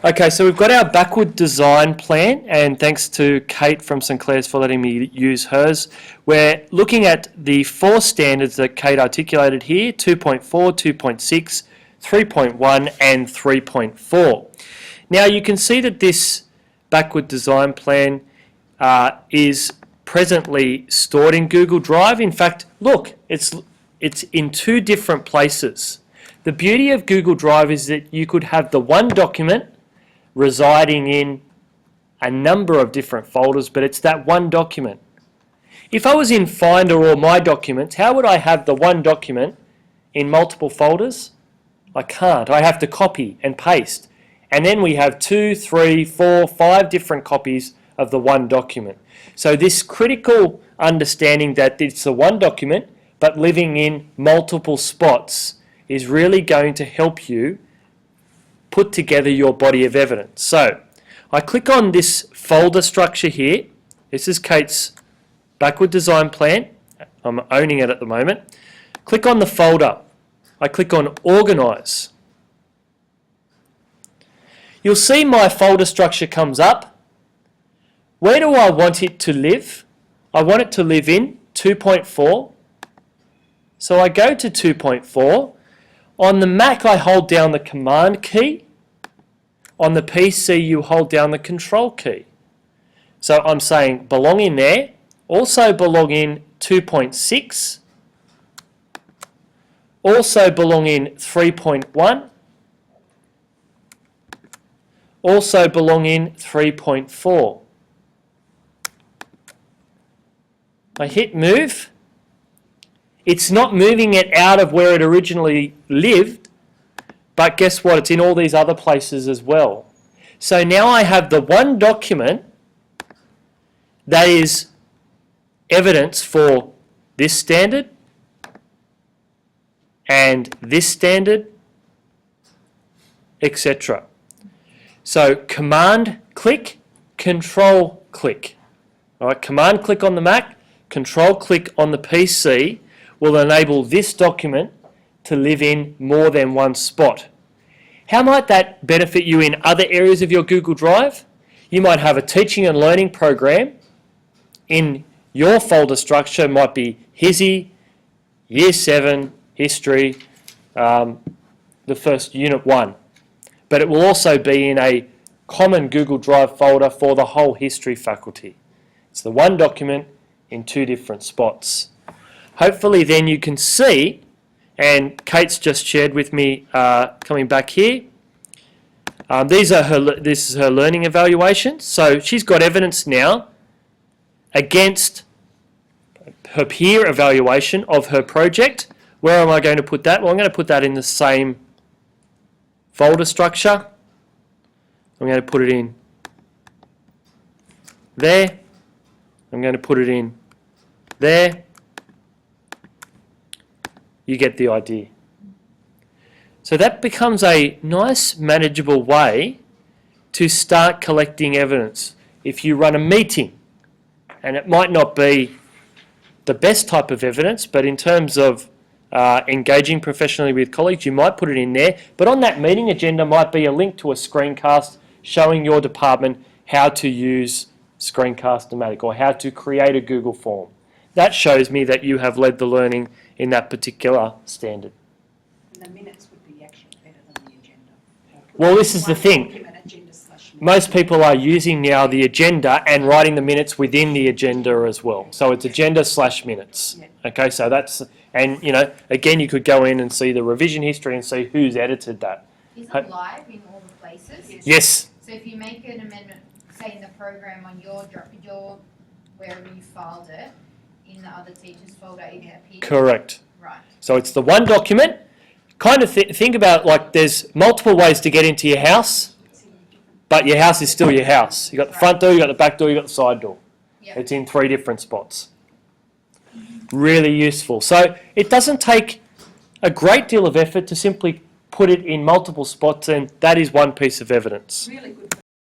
Okay, so we've got our backward design plan, and thanks to Kate from St Clair's for letting me use hers. We're looking at the 4 standards that Kate articulated here, 2.4, 2.6, 3.1 and 3.4. Now you can see that this backward design plan is presently stored in Google Drive. In fact, look, it's in 2 different places. The beauty of Google Drive is that you could have the one document residing in a number of different folders, but it's that one document. If I was in Finder or My Documents, how would I have the one document in multiple folders? I can't. I have to copy and paste. And then we have 2, 3, 4, 5 different copies of the one document. So this critical understanding that it's the one document but living in multiple spots is really going to help you put together your body of evidence. So I click on this folder structure here. This is Kate's backward design plan. I'm owning it at the moment. Click on the folder. I click on Organize. You'll see my folder structure comes up. Where do I want it to live? I want it to live in 2.4. So I go to 2.4. On the Mac I hold down the Command key. On the PC you hold down the Control key. So I'm saying belong in there. Also belong in 2.6. Also belong in 3.1. Also belong in 3.4. I hit move. It's not moving it out of where it originally lived, but guess what? It's in all these other places as well. So now I have the one document that is evidence for this standard and this standard, etc. So Command click, Control click. All right, Command click on the Mac, Control click on the PC will enable this document to live in more than one spot. How might that benefit you in other areas of your Google Drive? You might have a teaching and learning program. In your folder structure might be HISI, Year 7, History, the first Unit 1. But it will also be in a common Google Drive folder for the whole history faculty. It's the one document in 2 different spots. Hopefully then you can see, and Kate's just shared with me coming back here, this is her learning evaluation. So she's got evidence now against her peer evaluation of her project. Where am I going to put that? Well, I'm going to put that in the same folder structure. I'm going to put it in there. I'm going to put it in there. You get the idea. So that becomes a nice manageable way to start collecting evidence. If you run a meeting, and it might not be the best type of evidence, but in terms of engaging professionally with colleagues, you might put it in there. But on that meeting agenda might be a link to a screencast showing your department how to use Screencast-O-Matic or how to create a Google form. That shows me that you have led the learning in that particular standard. And the minutes would be actually better than the agenda. Well, this is the thing. Most people are using now the agenda and writing the minutes within the agenda as well. So it's agenda/minutes. Okay, so that's, and you know, again, you could go in and see the revision history and see who's edited that. Is it live in all the places? Yes. So if you make an amendment, say in the program on your wherever you filed it, in the other teachers folder, it appears? Correct. Right. So it's the one document. Kind of think about like there's multiple ways to get into your house, but your house is still your house. You've got the front door, you've got the back door, you've got the side door. Yep. It's in 3 different spots. Really useful. So it doesn't take a great deal of effort to simply put it in multiple spots, and that is one piece of evidence. Really good.